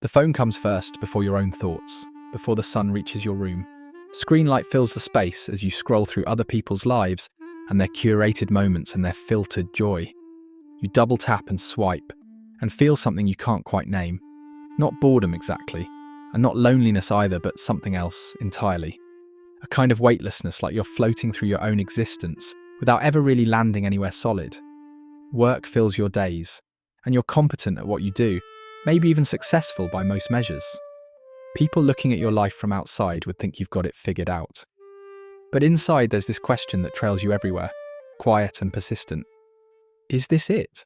The phone comes first before your own thoughts, before the sun reaches your room. Screen light fills the space as you scroll through other people's lives and their curated moments and their filtered joy. You double tap and swipe and feel something you can't quite name. Not boredom exactly, and not loneliness either, but something else entirely. A kind of weightlessness, like you're floating through your own existence without ever really landing anywhere solid. Work fills your days, and you're competent at what you do, maybe even successful by most measures. People looking at your life from outside would think you've got it figured out. But inside there's this question that trails you everywhere, quiet and persistent. Is this it?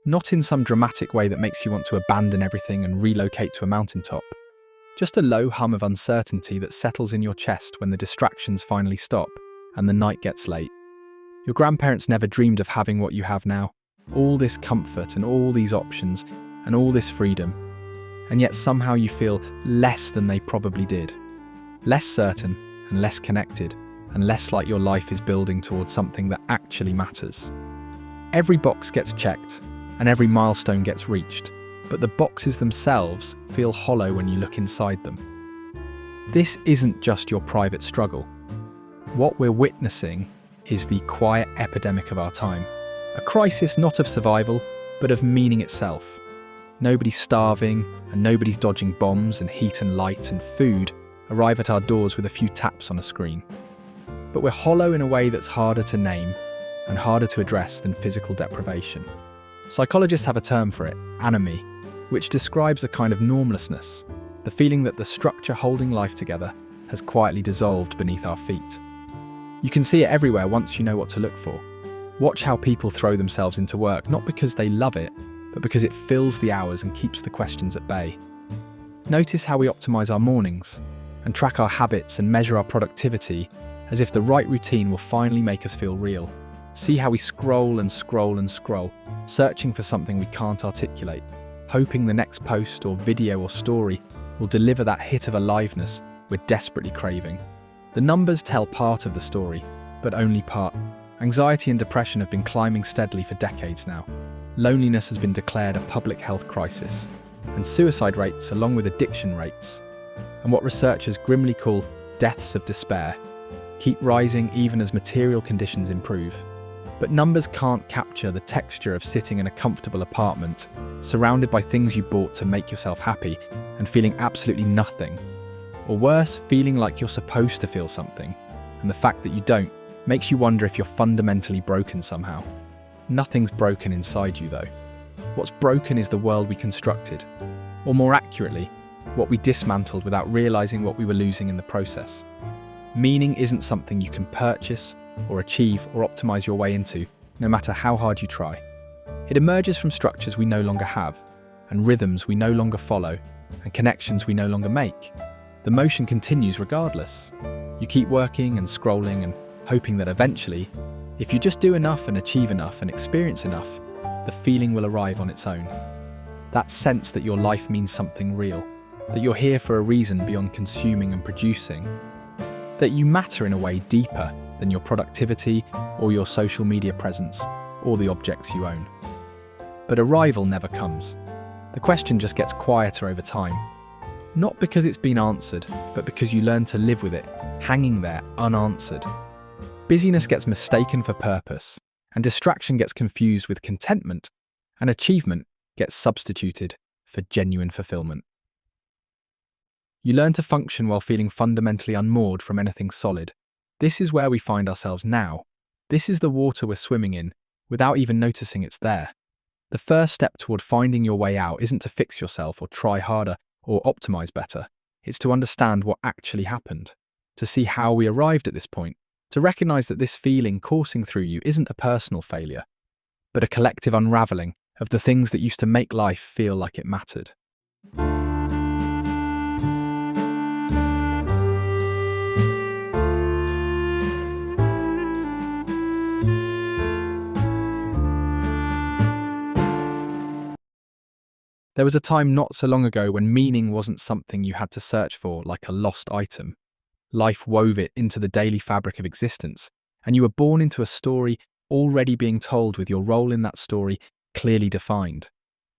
Not in some dramatic way that makes you want to abandon everything and relocate to a mountaintop. Just a low hum of uncertainty that settles in your chest when the distractions finally stop and the night gets late. Your grandparents never dreamed of having what you have now. All this comfort and all these options and all this freedom. And yet somehow you feel less than they probably did. Less certain and less connected and less like your life is building towards something that actually matters. Every box gets checked and every milestone gets reached, but the boxes themselves feel hollow when you look inside them. This isn't just your private struggle. What we're witnessing is the quiet epidemic of our time. A crisis not of survival, but of meaning itself. Nobody's starving, and nobody's dodging bombs and heat and light and food arrive at our doors with a few taps on a screen. But we're hollow in a way that's harder to name and harder to address than physical deprivation. Psychologists have a term for it, anomie, which describes a kind of normlessness, the feeling that the structure holding life together has quietly dissolved beneath our feet. You can see it everywhere once you know what to look for. Watch how people throw themselves into work, not because they love it, but because it fills the hours and keeps the questions at bay. Notice how we optimize our mornings and track our habits and measure our productivity as if the right routine will finally make us feel real. See how we scroll and scroll and scroll, searching for something we can't articulate, hoping the next post or video or story will deliver that hit of aliveness we're desperately craving. The numbers tell part of the story, but only part. Anxiety and depression have been climbing steadily for decades now. Loneliness has been declared a public health crisis, and suicide rates, along with addiction rates, and what researchers grimly call deaths of despair, keep rising even as material conditions improve. But numbers can't capture the texture of sitting in a comfortable apartment, surrounded by things you bought to make yourself happy, and feeling absolutely nothing. Or worse, feeling like you're supposed to feel something, and the fact that you don't makes you wonder if you're fundamentally broken somehow. Nothing's broken inside you, though. What's broken is the world we constructed, or more accurately, what we dismantled without realizing what we were losing in the process. Meaning isn't something you can purchase or achieve or optimize your way into, no matter how hard you try. It emerges from structures we no longer have, and rhythms we no longer follow, and connections we no longer make. The motion continues regardless. You keep working and scrolling and hoping that eventually, if you just do enough and achieve enough and experience enough, the feeling will arrive on its own. That sense that your life means something real, that you're here for a reason beyond consuming and producing, that you matter in a way deeper than your productivity or your social media presence or the objects you own. But arrival never comes. The question just gets quieter over time. Not because it's been answered, but because you learn to live with it, hanging there unanswered. Busyness gets mistaken for purpose, and distraction gets confused with contentment, and achievement gets substituted for genuine fulfillment. You learn to function while feeling fundamentally unmoored from anything solid. This is where we find ourselves now. This is the water we're swimming in, without even noticing it's there. The first step toward finding your way out isn't to fix yourself or try harder or optimize better. It's to understand what actually happened, to see how we arrived at this point, to recognize that this feeling coursing through you isn't a personal failure, but a collective unraveling of the things that used to make life feel like it mattered. There was a time not so long ago when meaning wasn't something you had to search for like a lost item. Life wove it into the daily fabric of existence, and you were born into a story already being told with your role in that story clearly defined.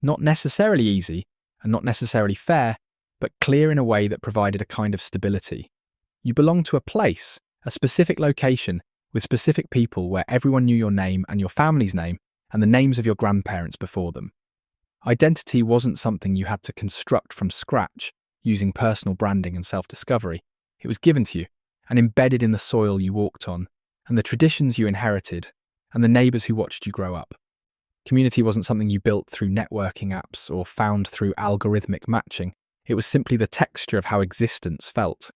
Not necessarily easy, and not necessarily fair, but clear in a way that provided a kind of stability. You belonged to a place, a specific location, with specific people where everyone knew your name and your family's name and the names of your grandparents before them. Identity wasn't something you had to construct from scratch using personal branding and self-discovery. It was given to you and embedded in the soil you walked on and the traditions you inherited and the neighbours who watched you grow up. Community wasn't something you built through networking apps or found through algorithmic matching. It was simply the texture of how existence felt.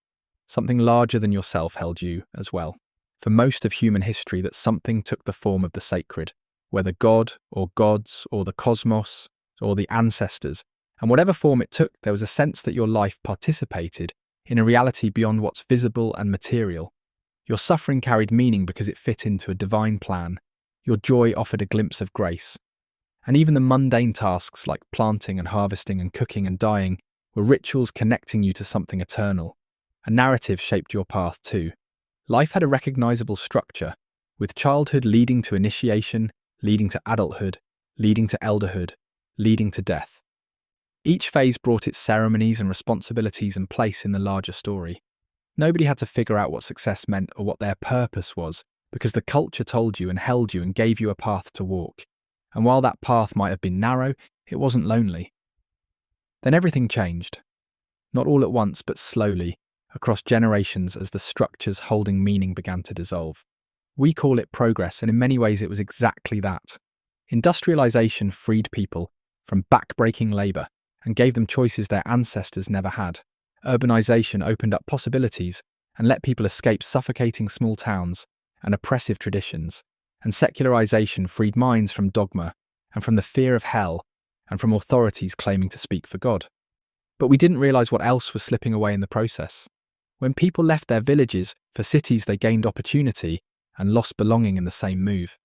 Something larger than yourself held you as well. For most of human history, that something took the form of the sacred, whether God or gods or the cosmos or the ancestors, and whatever form it took, there was a sense that your life participated in a reality beyond what's visible and material. Your suffering carried meaning because it fit into a divine plan. Your joy offered a glimpse of grace. And even the mundane tasks like planting and harvesting and cooking and dying were rituals connecting you to something eternal. A narrative shaped your path too. Life had a recognizable structure, with childhood leading to initiation, leading to adulthood, leading to elderhood, leading to death. Each phase brought its ceremonies and responsibilities and place in the larger story. Nobody had to figure out what success meant or what their purpose was, because the culture told you and held you and gave you a path to walk. And while that path might have been narrow, it wasn't lonely. Then everything changed. Not all at once, but slowly, across generations as the structures holding meaning began to dissolve. We call it progress, and in many ways it was exactly that. Industrialization freed people from back-breaking labour and gave them choices their ancestors never had. Urbanization opened up possibilities and let people escape suffocating small towns and oppressive traditions, and secularization freed minds from dogma and from the fear of hell and from authorities claiming to speak for God. But we didn't realize what else was slipping away in the process. When people left their villages for cities, they gained opportunity and lost belonging in the same move.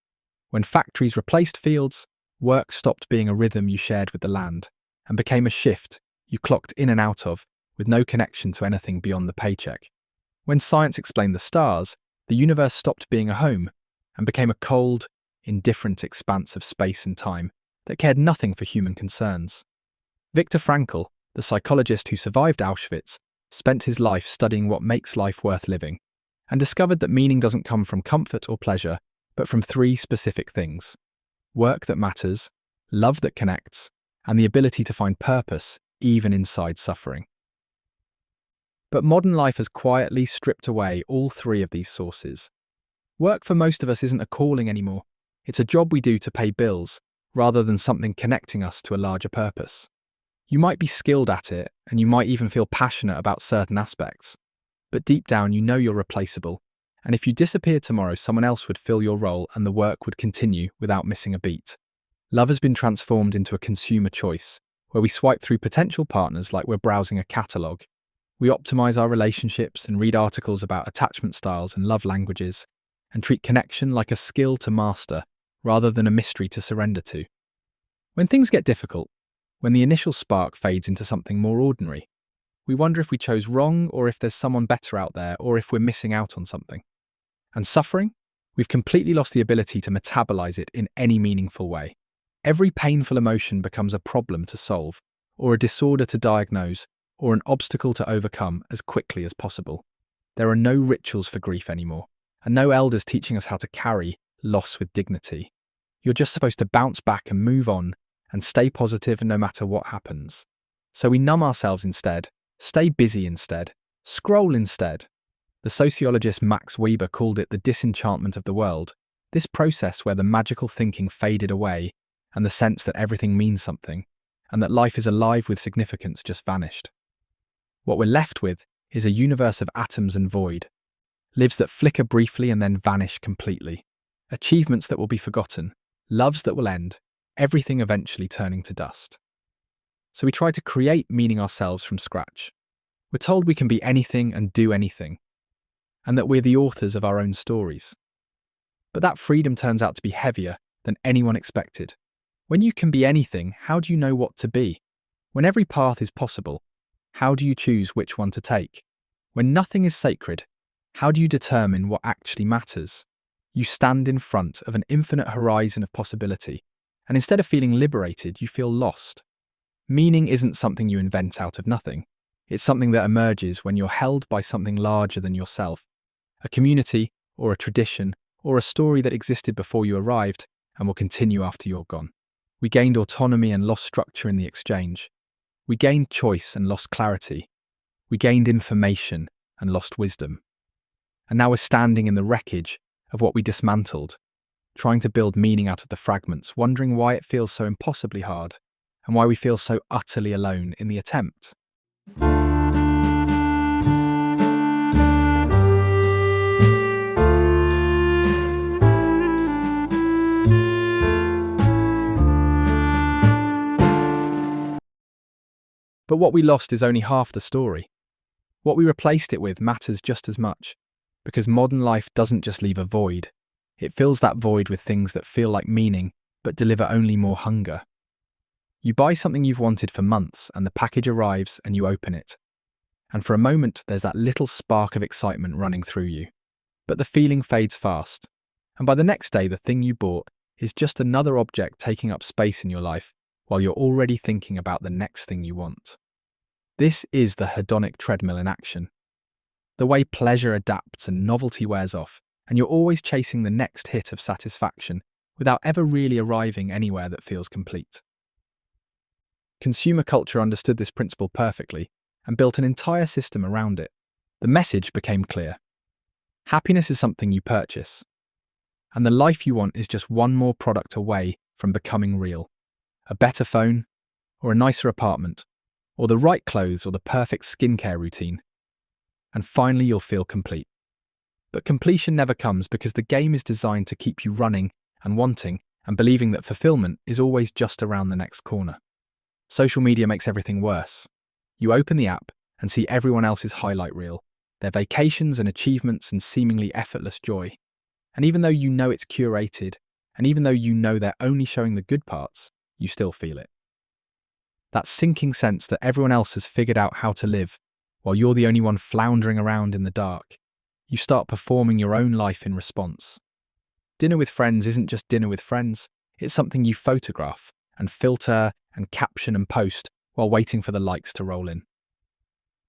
When factories replaced fields, work stopped being a rhythm you shared with the land and became a shift you clocked in and out of with no connection to anything beyond the paycheck. When science explained the stars, the universe stopped being a home and became a cold, indifferent expanse of space and time that cared nothing for human concerns. Viktor Frankl, the psychologist who survived Auschwitz, spent his life studying what makes life worth living and discovered that meaning doesn't come from comfort or pleasure, but from three specific things: work that matters, love that connects, and the ability to find purpose even inside suffering. But modern life has quietly stripped away all three of these sources. Work for most of us isn't a calling anymore. It's a job we do to pay bills, rather than something connecting us to a larger purpose. You might be skilled at it, and you might even feel passionate about certain aspects. But deep down, you know you're replaceable. And if you disappeared tomorrow, someone else would fill your role and the work would continue without missing a beat. Love has been transformed into a consumer choice, where we swipe through potential partners like we're browsing a catalogue. We optimize our relationships and read articles about attachment styles and love languages, and treat connection like a skill to master rather than a mystery to surrender to. When things get difficult, when the initial spark fades into something more ordinary, we wonder if we chose wrong or if there's someone better out there or if we're missing out on something. And suffering? We've completely lost the ability to metabolize it in any meaningful way. Every painful emotion becomes a problem to solve, or a disorder to diagnose, or an obstacle to overcome as quickly as possible. There are no rituals for grief anymore, and no elders teaching us how to carry loss with dignity. You're just supposed to bounce back and move on and stay positive no matter what happens. So we numb ourselves instead, stay busy instead, scroll instead. The sociologist Max Weber called it the disenchantment of the world, this process where the magical thinking faded away and the sense that everything means something, and that life is alive with significance just vanished. What we're left with is a universe of atoms and void, lives that flicker briefly and then vanish completely, achievements that will be forgotten, loves that will end, everything eventually turning to dust. So we try to create meaning ourselves from scratch. We're told we can be anything and do anything, and that we're the authors of our own stories. But that freedom turns out to be heavier than anyone expected. When you can be anything, how do you know what to be? When every path is possible, how do you choose which one to take? When nothing is sacred, how do you determine what actually matters? You stand in front of an infinite horizon of possibility, and instead of feeling liberated, you feel lost. Meaning isn't something you invent out of nothing. It's something that emerges when you're held by something larger than yourself, a community or a tradition or a story that existed before you arrived and will continue after you're gone. We gained autonomy and lost structure in the exchange. We gained choice and lost clarity. We gained information and lost wisdom. And now we're standing in the wreckage of what we dismantled, trying to build meaning out of the fragments, wondering why it feels so impossibly hard and why we feel so utterly alone in the attempt. But what we lost is only half the story. What we replaced it with matters just as much, because modern life doesn't just leave a void. It fills that void with things that feel like meaning, but deliver only more hunger. You buy something you've wanted for months, and the package arrives and you open it. And for a moment, there's that little spark of excitement running through you. But the feeling fades fast. And by the next day, the thing you bought is just another object taking up space in your life, while you're already thinking about the next thing you want. This is the hedonic treadmill in action. The way pleasure adapts and novelty wears off, and you're always chasing the next hit of satisfaction without ever really arriving anywhere that feels complete. Consumer culture understood this principle perfectly and built an entire system around it. The message became clear. Happiness is something you purchase, and the life you want is just one more product away from becoming real. A better phone, or a nicer apartment, or the right clothes or the perfect skincare routine. And finally you'll feel complete. But completion never comes because the game is designed to keep you running and wanting and believing that fulfillment is always just around the next corner. Social media makes everything worse. You open the app and see everyone else's highlight reel, their vacations and achievements and seemingly effortless joy. And even though you know it's curated, and even though you know they're only showing the good parts, you still feel it. That sinking sense that everyone else has figured out how to live, while you're the only one floundering around in the dark. You start performing your own life in response. Dinner with friends isn't just dinner with friends, it's something you photograph and filter and caption and post while waiting for the likes to roll in.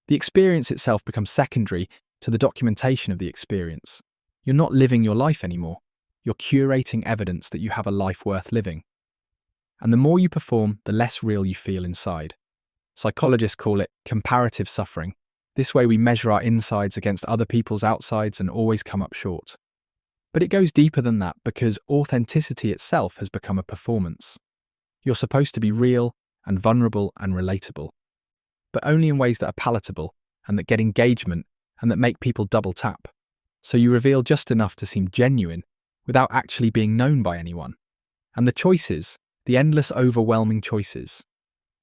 The experience itself becomes secondary to the documentation of the experience. You're not living your life anymore. You're curating evidence that you have a life worth living. And the more you perform, the less real you feel inside. Psychologists call it comparative suffering. This way we measure our insides against other people's outsides and always come up short. But it goes deeper than that because authenticity itself has become a performance. You're supposed to be real and vulnerable and relatable, but only in ways that are palatable and that get engagement and that make people double tap. So you reveal just enough to seem genuine without actually being known by anyone. And the choices, the endless overwhelming choices.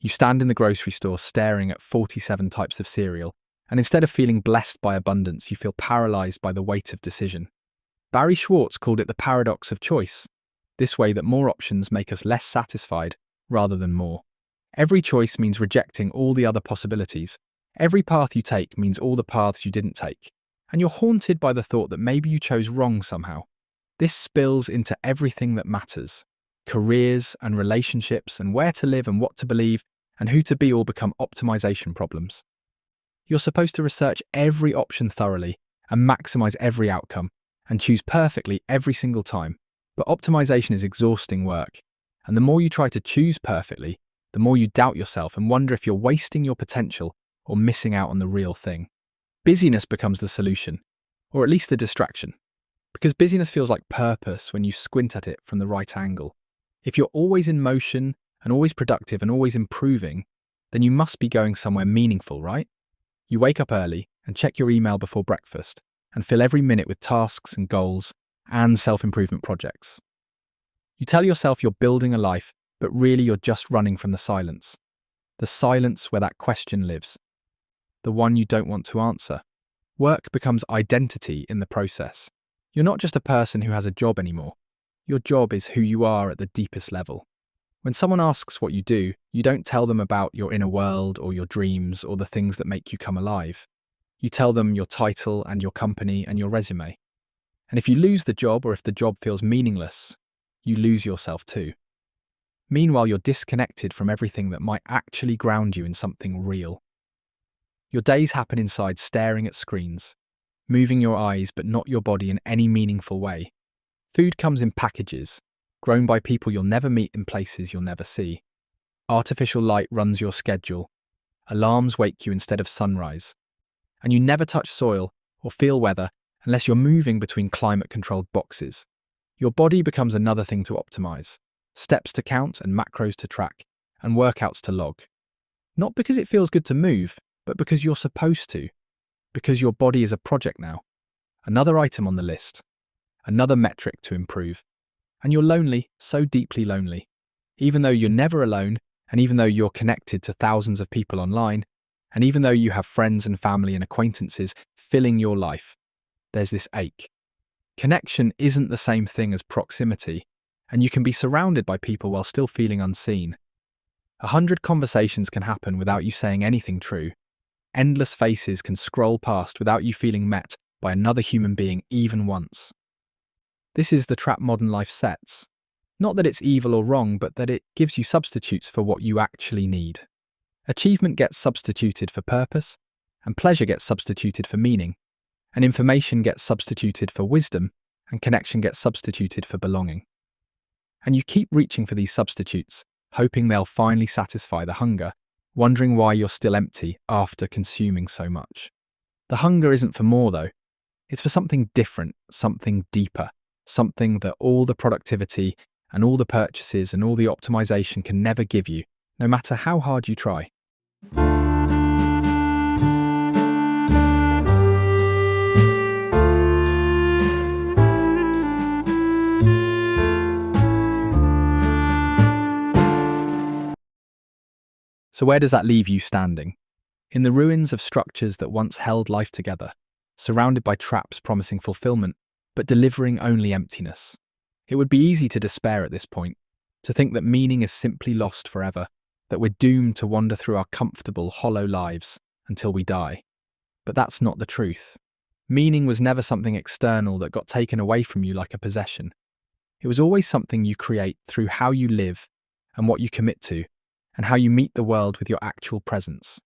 You stand in the grocery store staring at 47 types of cereal, and instead of feeling blessed by abundance, you feel paralyzed by the weight of decision. Barry Schwartz called it the paradox of choice, this way that more options make us less satisfied rather than more. Every choice means rejecting all the other possibilities. Every path you take means all the paths you didn't take, and you're haunted by the thought that maybe you chose wrong somehow. This spills into everything that matters. Careers and relationships and where to live and what to believe and who to be all become optimization problems. You're supposed to research every option thoroughly and maximize every outcome and choose perfectly every single time. But optimization is exhausting work. And the more you try to choose perfectly, the more you doubt yourself and wonder if you're wasting your potential or missing out on the real thing. Busyness becomes the solution, or at least the distraction. Because busyness feels like purpose when you squint at it from the right angle. If you're always in motion and always productive and always improving, then you must be going somewhere meaningful, right? You wake up early and check your email before breakfast and fill every minute with tasks and goals and self-improvement projects. You tell yourself you're building a life, but really you're just running from the silence. The silence where that question lives. The one you don't want to answer. Work becomes identity in the process. You're not just a person who has a job anymore. Your job is who you are at the deepest level. When someone asks what you do, you don't tell them about your inner world or your dreams or the things that make you come alive. You tell them your title and your company and your resume. And if you lose the job or if the job feels meaningless, you lose yourself too. Meanwhile, you're disconnected from everything that might actually ground you in something real. Your days happen inside staring at screens, moving your eyes but not your body in any meaningful way. Food comes in packages, grown by people you'll never meet in places you'll never see. Artificial light runs your schedule. Alarms wake you instead of sunrise. And you never touch soil or feel weather unless you're moving between climate-controlled boxes. Your body becomes another thing to optimize, steps to count and macros to track, and workouts to log. Not because it feels good to move, but because you're supposed to. Because your body is a project now. Another item on the list. Another metric to improve. And you're lonely, so deeply lonely. Even though you're never alone, and even though you're connected to thousands of people online, and even though you have friends and family and acquaintances filling your life, there's this ache. Connection isn't the same thing as proximity, and you can be surrounded by people while still feeling unseen. 100 conversations can happen without you saying anything true. Endless faces can scroll past without you feeling met by another human being even once. This is the trap modern life sets. Not that it's evil or wrong, but that it gives you substitutes for what you actually need. Achievement gets substituted for purpose, and pleasure gets substituted for meaning, and information gets substituted for wisdom, and connection gets substituted for belonging. And you keep reaching for these substitutes, hoping they'll finally satisfy the hunger, wondering why you're still empty after consuming so much. The hunger isn't for more, though. It's for something different, something deeper, something that all the productivity and all the purchases and all the optimization can never give you, no matter how hard you try. So where does that leave you standing? In the ruins of structures that once held life together, surrounded by traps promising fulfillment, but delivering only emptiness. It would be easy to despair at this point, to think that meaning is simply lost forever, that we're doomed to wander through our comfortable, hollow lives until we die. But that's not the truth. Meaning was never something external that got taken away from you like a possession. It was always something you create through how you live and what you commit to, and how you meet the world with your actual presence.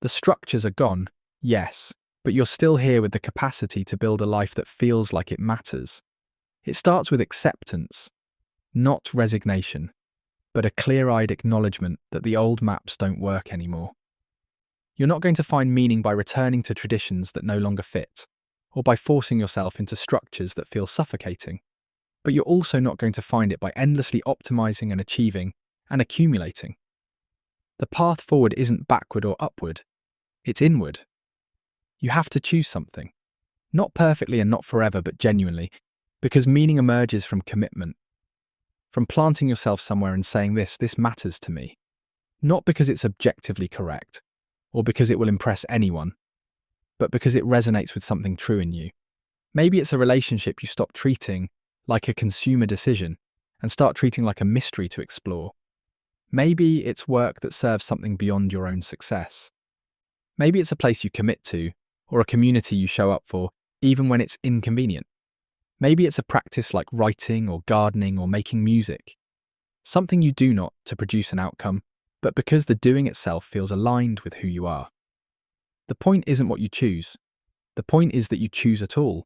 The structures are gone, yes, but you're still here with the capacity to build a life that feels like it matters. It starts with acceptance, not resignation, but a clear-eyed acknowledgement that the old maps don't work anymore. You're not going to find meaning by returning to traditions that no longer fit, or by forcing yourself into structures that feel suffocating. But you're also not going to find it by endlessly optimizing and achieving and accumulating. The path forward isn't backward or upward, it's inward. You have to choose something. Not perfectly and not forever, but genuinely, because meaning emerges from commitment. From planting yourself somewhere and saying this matters to me. Not because it's objectively correct, or because it will impress anyone, but because it resonates with something true in you. Maybe it's a relationship you stop treating like a consumer decision and start treating like a mystery to explore. Maybe it's work that serves something beyond your own success. Maybe it's a place you commit to, or a community you show up for, even when it's inconvenient. Maybe it's a practice like writing or gardening or making music. Something you do not to produce an outcome, but because the doing itself feels aligned with who you are. The point isn't what you choose. The point is that you choose at all.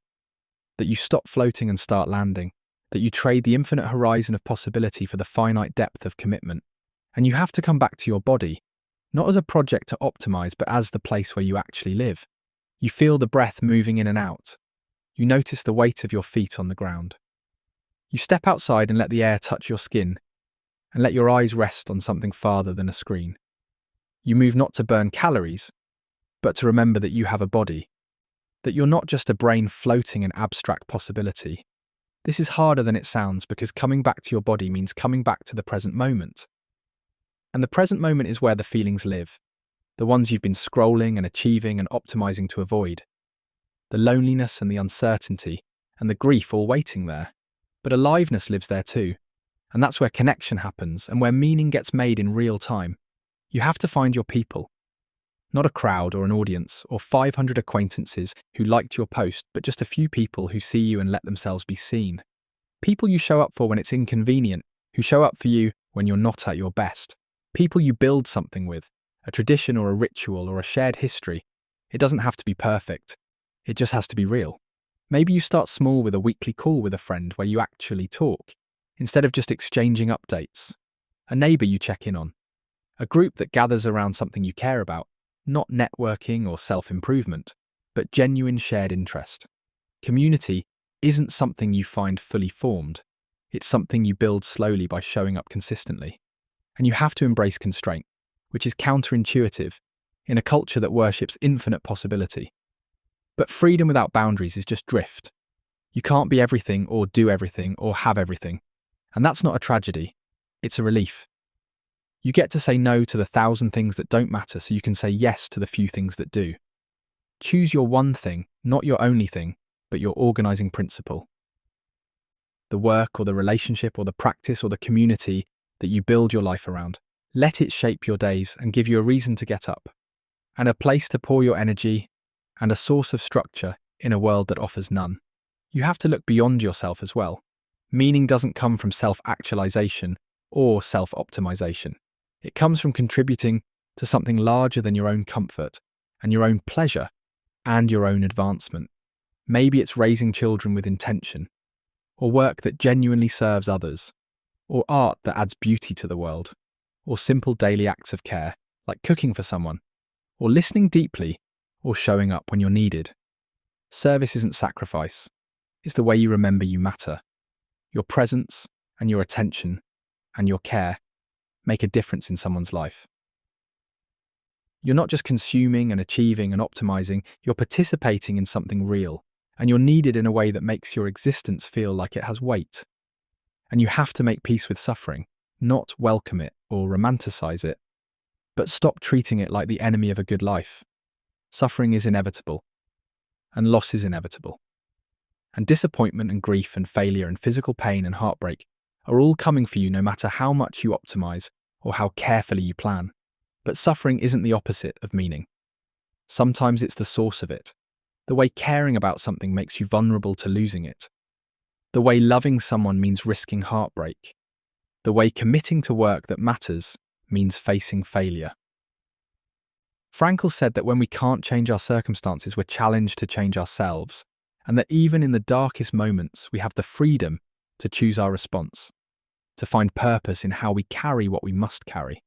That you stop floating and start landing. That you trade the infinite horizon of possibility for the finite depth of commitment. And you have to come back to your body, not as a project to optimize, but as the place where you actually live. You feel the breath moving in and out. You notice the weight of your feet on the ground. You step outside and let the air touch your skin, and let your eyes rest on something farther than a screen. You move not to burn calories, but to remember that you have a body, that you're not just a brain floating in abstract possibility. This is harder than it sounds because coming back to your body means coming back to the present moment. And the present moment is where the feelings live, the ones you've been scrolling and achieving and optimizing to avoid. The loneliness and the uncertainty and the grief all waiting there. But aliveness lives there too. And that's where connection happens and where meaning gets made in real time. You have to find your people. Not a crowd or an audience or 500 acquaintances who liked your post, but just a few people who see you and let themselves be seen. People you show up for when it's inconvenient, who show up for you when you're not at your best. People you build something with, a tradition or a ritual or a shared history, it doesn't have to be perfect. It just has to be real. Maybe you start small with a weekly call with a friend where you actually talk, instead of just exchanging updates. A neighbour you check in on. A group that gathers around something you care about, not networking or self-improvement, but genuine shared interest. Community isn't something you find fully formed. It's something you build slowly by showing up consistently. And you have to embrace constraint, which is counterintuitive in a culture that worships infinite possibility. But freedom without boundaries is just drift. You can't be everything or do everything or have everything. And that's not a tragedy. It's a relief. You get to say no to the 1,000 things that don't matter so you can say yes to the few things that do. Choose your one thing, not your only thing, but your organizing principle. The work or the relationship or the practice or the community that you build your life around. Let it shape your days and give you a reason to get up, and a place to pour your energy, and a source of structure in a world that offers none. You have to look beyond yourself as well. Meaning doesn't come from self-actualization or self-optimization. It comes from contributing to something larger than your own comfort and your own pleasure and your own advancement. Maybe it's raising children with intention, or work that genuinely serves others, or art that adds beauty to the world, or simple daily acts of care, like cooking for someone, or listening deeply, or showing up when you're needed. Service isn't sacrifice. It's the way you remember you matter. Your presence and your attention and your care make a difference in someone's life. You're not just consuming and achieving and optimizing, you're participating in something real, and you're needed in a way that makes your existence feel like it has weight. And you have to make peace with suffering, not welcome it or romanticize it, but stop treating it like the enemy of a good life. Suffering is inevitable, and loss is inevitable. And disappointment and grief and failure and physical pain and heartbreak are all coming for you no matter how much you optimize or how carefully you plan. But suffering isn't the opposite of meaning. Sometimes it's the source of it. The way caring about something makes you vulnerable to losing it. The way loving someone means risking heartbreak. The way committing to work that matters means facing failure. Frankl said that when we can't change our circumstances, we're challenged to change ourselves, and that even in the darkest moments, we have the freedom to choose our response, to find purpose in how we carry what we must carry.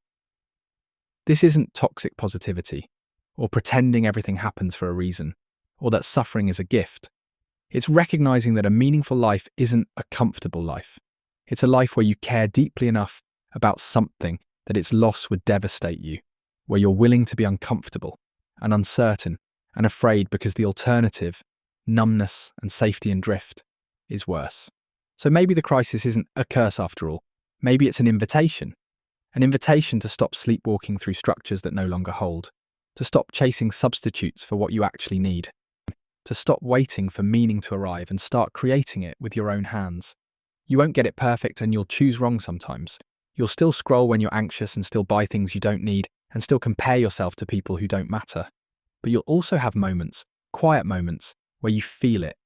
This isn't toxic positivity, or pretending everything happens for a reason, or that suffering is a gift. It's recognizing that a meaningful life isn't a comfortable life. It's a life where you care deeply enough about something that its loss would devastate you, where you're willing to be uncomfortable and uncertain and afraid because the alternative, numbness and safety and drift, is worse. So maybe the crisis isn't a curse after all. Maybe it's an invitation to stop sleepwalking through structures that no longer hold, to stop chasing substitutes for what you actually need, to stop waiting for meaning to arrive and start creating it with your own hands. You won't get it perfect and you'll choose wrong sometimes. You'll still scroll when you're anxious and still buy things you don't need and still compare yourself to people who don't matter. But you'll also have moments, quiet moments, where you feel it,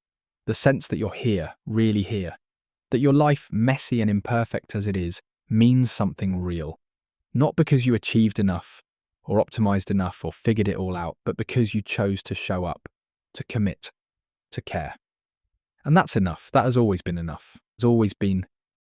the sense that you're here, really here, that your life, messy and imperfect as it is, means something real. Not because you achieved enough, or optimized enough, or figured it all out, but because you chose to show up, to commit, to care. And that's enough. That has always been enough. It's always been